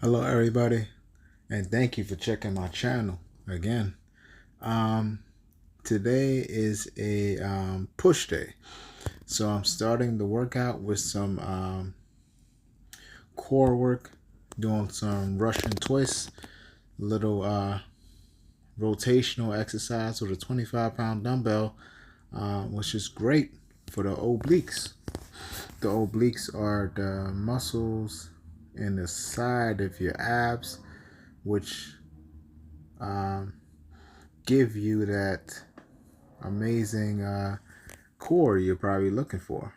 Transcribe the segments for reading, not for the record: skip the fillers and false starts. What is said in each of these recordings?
Hello everybody, and thank you for checking my channel again. um Today is a push day, so I'm starting the workout with some core work, doing some Russian twists, little rotational exercise with a 25-pound dumbbell, which is great for the obliques. The obliques are the muscles in the side of your abs, which um, give you that amazing core you're probably looking for.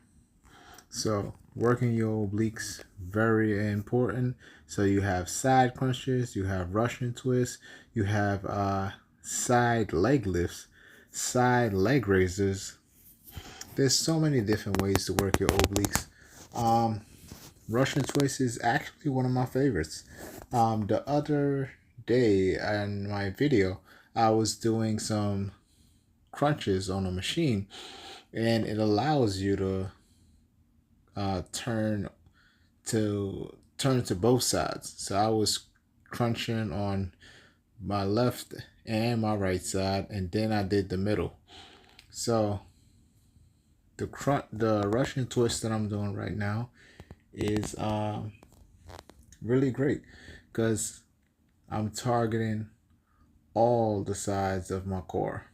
So working your obliques, very important. So you have side crunches, you have Russian twists, you have side leg lifts, side leg raises. There's so many different ways to work your obliques. um, Russian twist is actually one of my favorites. The other day in my video, I was doing some crunches on a machine, and it allows you to turn to both sides. So I was crunching on my left and my right side, and then I did the middle. So the Russian twist that I'm doing right now is really great because I'm targeting all the sides of my core.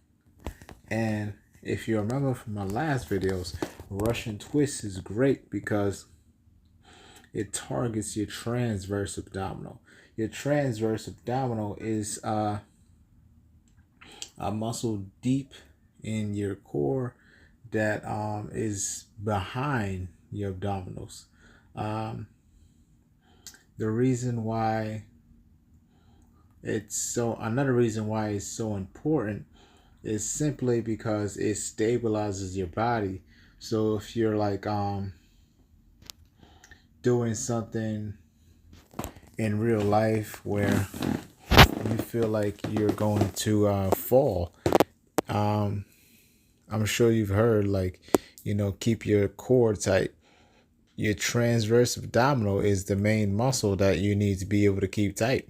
And if you remember from my last videos, Russian twist is great because it targets your transverse abdominal. Your transverse abdominal is a muscle deep in your core that is behind your abdominals. Um, the reason why another reason why it's so important is simply because it stabilizes your body. So if you're like doing something in real life where you feel like you're going to fall, um, I'm sure you've heard, like, keep your core tight. Your transverse abdominal is the main muscle that you need to be able to keep tight.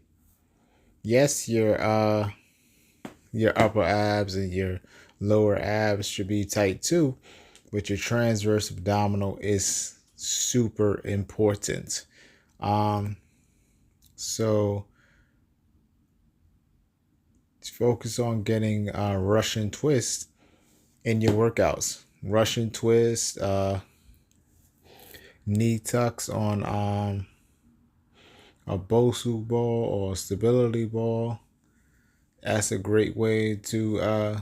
Yes, your upper abs and your lower abs should be tight too, but your transverse abdominal is super important. Um, so focus on getting Russian twist in your workouts. Russian twist, knee tucks on a Bosu ball or a stability ball. That's a great way to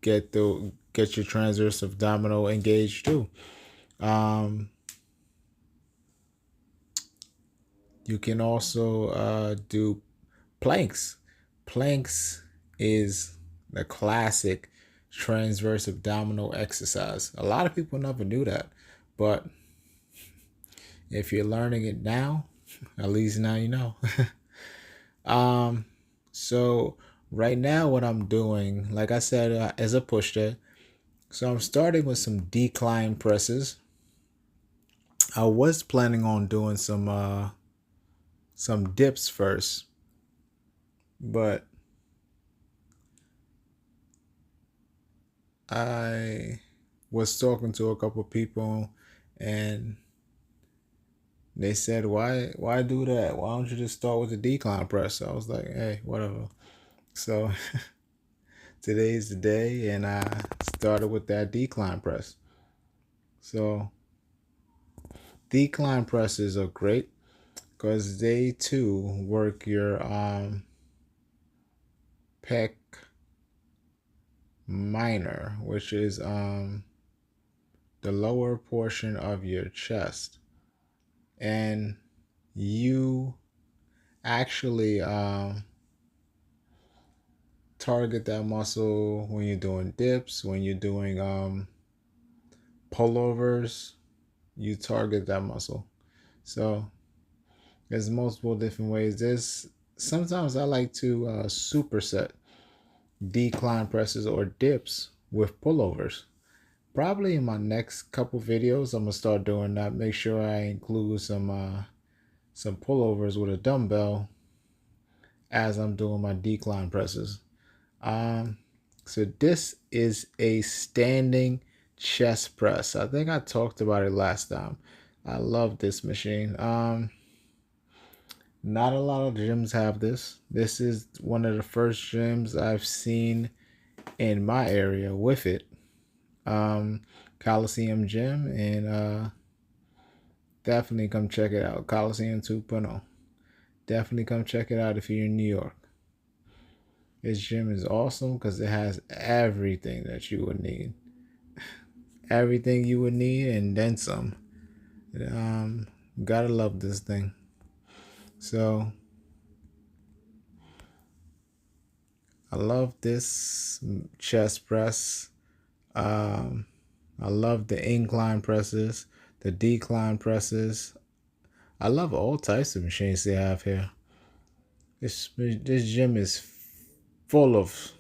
get your transverse abdominal engaged too. You can also do planks. Planks is the classic transverse abdominal exercise. A lot of people never knew that, but if you're learning it now, at least now you know. So right now what I'm doing, like I said, is a push day. So I'm starting with some decline presses. I was planning on doing some dips first, but I was talking to a couple people and they said, why do that? Why don't you just start with the decline press? So I was like, hey, whatever. So today's the day, and I started with that decline press. So decline presses are great because they too work your pec minor, which is the lower portion of your chest. And you actually target that muscle when you're doing dips, when you're doing pullovers, you target that muscle. So there's multiple different ways. Sometimes I like to superset decline presses or dips with pullovers. Probably in my next couple videos, I'm gonna start doing that. Make sure I include some pullovers with a dumbbell as I'm doing my decline presses. So this is a standing chest press. I think I talked about it last time. I love this machine. Not a lot of gyms have this. This is one of the first gyms I've seen in my area with it. Coliseum Gym, and definitely come check it out. Coliseum 2.0. Definitely come check it out if you're in New York. This gym is awesome because it has everything that you would need. Everything you would need and then some. Gotta love this thing. So I love this chest press. I love the incline presses, the decline presses. I love all types of machines they have here. This gym is full of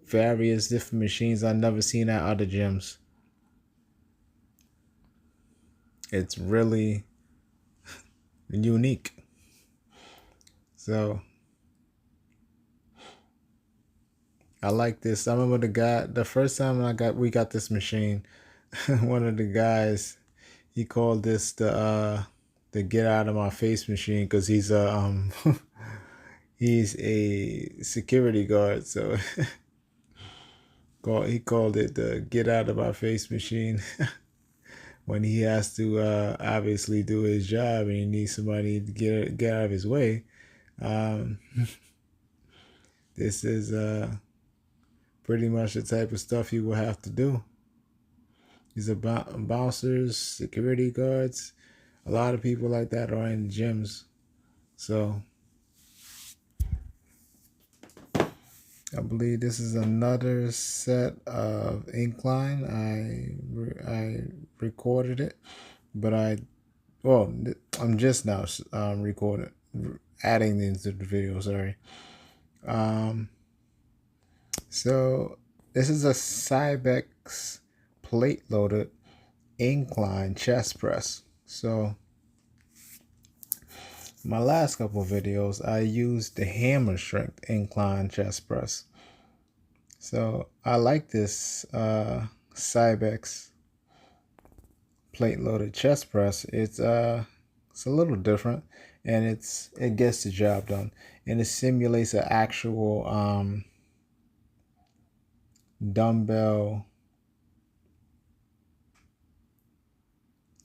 various different machines I've never seen at other gyms. It's really unique. So I like this. I remember the first time we got this machine, one of the guys, he called this the get out of my face machine because he's a he's a security guard, so he called it the get out of my face machine. When he has to obviously do his job and he needs somebody to get out of his way. This is pretty much the type of stuff he will have to do. These are bouncers, security guards. A lot of people like that are in gyms. So I believe this is another set of incline. I recorded it, but I'm just now recording, adding into the video. Sorry. So this is a Cybex plate loaded incline chest press. So my last couple of videos, I used the hammer strength incline chest press. So I like this Cybex plate loaded chest press. It's a little different, and it gets the job done, and it simulates an actual dumbbell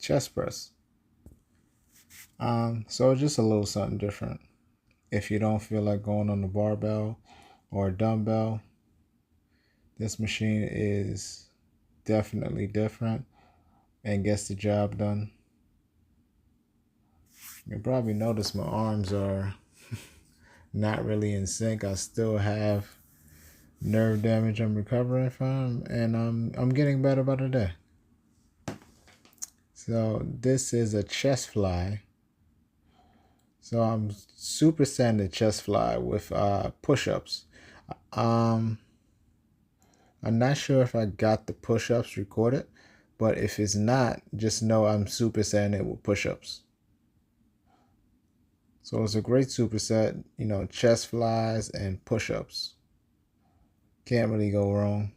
chest press. So just a little something different. If you don't feel like going on the barbell or a dumbbell, this machine is definitely different and gets the job done. You probably notice my arms are not really in sync. I still have nerve damage I'm recovering from, and I'm getting better by the day. So this is a chest fly. So I'm supersetting the chest fly with push-ups. I'm not sure if I got the push-ups recorded, but if it's not, just know I'm supersetting it with push-ups. So it's a great superset, chest flies and push-ups. Can't really go wrong.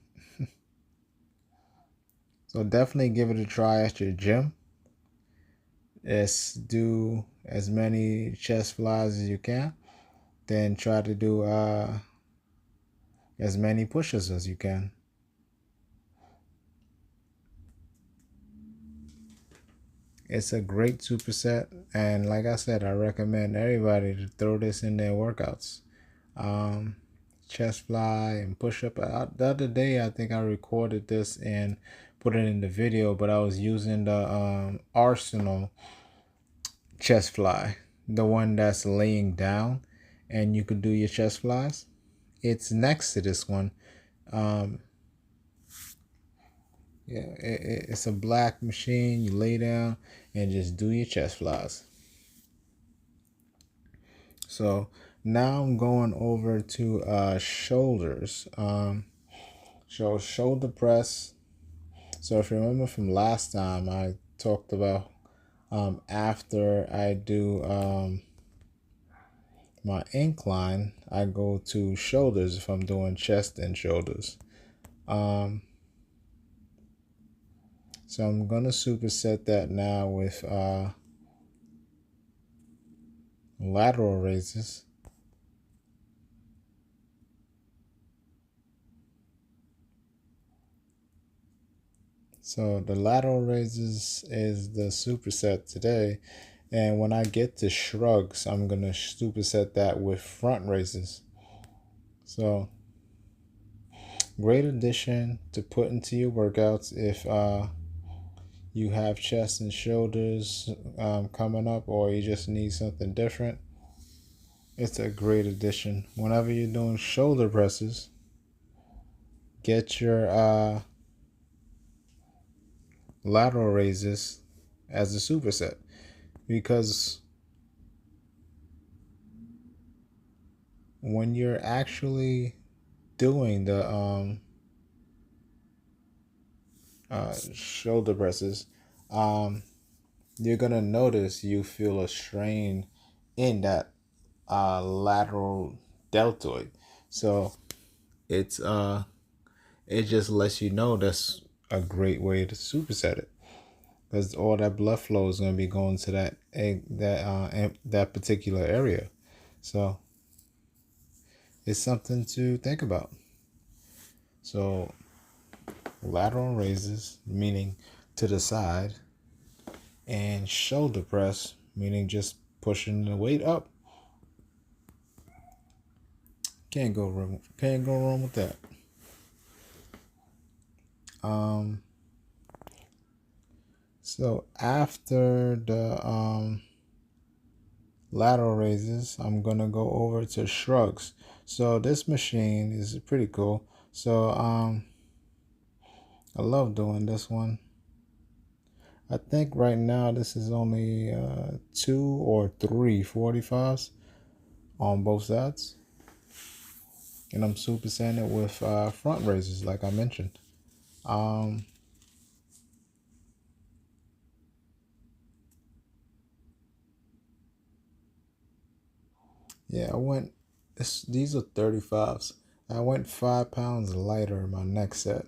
So definitely give it a try at your gym. Just do as many chest flies as you can. Then try to do as many push-ups as you can. It's a great superset, and like I said, I recommend everybody to throw this in their workouts. Chest fly and push-up. The other day, I think I recorded this and put it in the video, but I was using the Arsenal chest fly, the one that's laying down, and you could do your chest flies. It's next to this one. Yeah, it's a black machine. You lay down and just do your chest flies. So now I'm going over to shoulders. So shoulder press. So if you remember from last time, I talked about After I do my incline, I go to shoulders if I'm doing chest and shoulders. Um, so I'm gonna superset that now with lateral raises. So the lateral raises is the superset today. And when I get to shrugs, I'm going to superset that with front raises. So great addition to put into your workouts if you have chest and shoulders coming up, or you just need something different. It's a great addition. Whenever you're doing shoulder presses, get your lateral raises as a superset, because when you're actually doing the shoulder presses, you're gonna notice you feel a strain in that lateral deltoid. So it's it just lets you know that's a great way to superset it, because all that blood flow is gonna be going to that particular area. So it's something to think about. So lateral raises, meaning to the side, and shoulder press, meaning just pushing the weight up. Can't go wrong with that. So after the lateral raises, I'm gonna go over to shrugs. So this machine is pretty cool. So I love doing this one. I think right now this is only 2 or 3 45s on both sides, and I'm supersetting it with front raises, like I mentioned. Um, yeah, I went. These are 35s. I went 5 pounds lighter in my next set.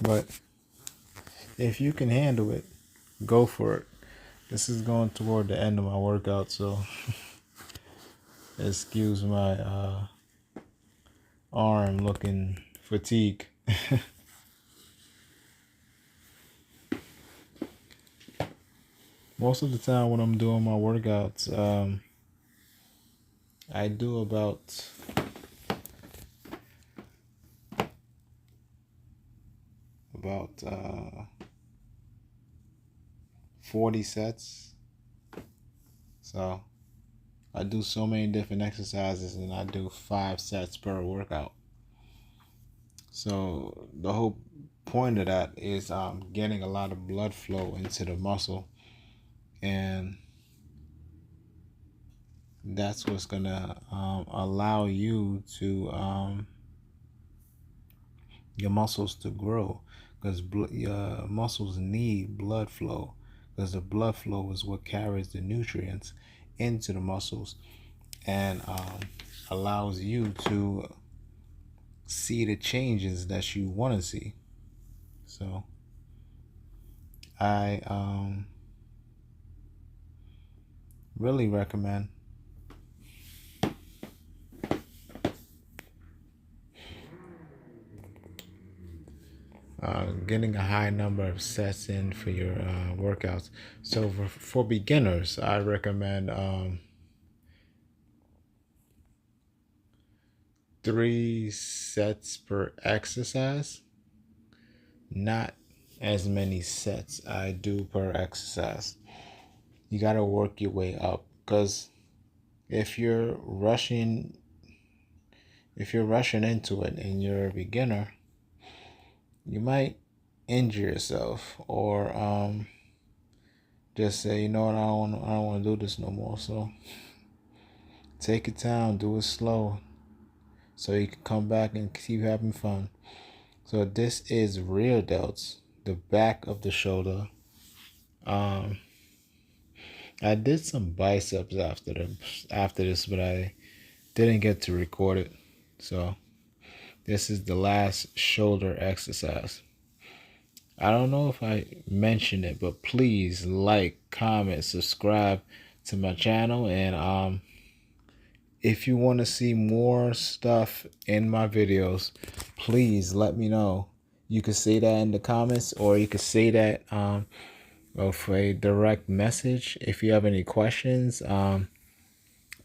But if you can handle it, go for it. This is going toward the end of my workout, so excuse my arm looking fatigue. Most of the time when I'm doing my workouts, I do about 40 sets. So I do so many different exercises, and I do 5 sets per workout. So the whole point of that is getting a lot of blood flow into the muscle, and that's what's gonna allow you to your muscles to grow, because your muscles need blood flow, because the blood flow is what carries the nutrients into the muscles, and allows you to see the changes that you want to see. So I really recommend getting a high number of sets in for your workouts. So for beginners, I recommend 3 sets per exercise, not as many sets I do per exercise. You got to work your way up, because if you're rushing into it and you're a beginner, you might injure yourself, or just say, you know what, I don't want to do this no more. So take your time, do it slow, so you can come back and keep having fun. So this is rear delts, the back of the shoulder. I did some biceps after this, but I didn't get to record it. So this is the last shoulder exercise. I don't know if I mentioned it, but please like, comment, subscribe to my channel, and if you want to see more stuff in my videos, please let me know. You can say that in the comments, or you can say that of a direct message. If you have any questions,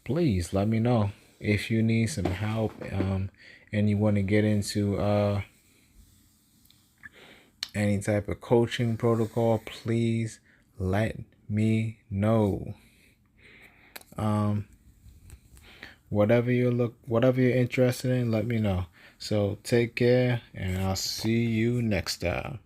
please let me know. If you need some help, and you want to get into any type of coaching protocol, please let me know. Whatever you're interested in, let me know. So take care, and I'll see you next time.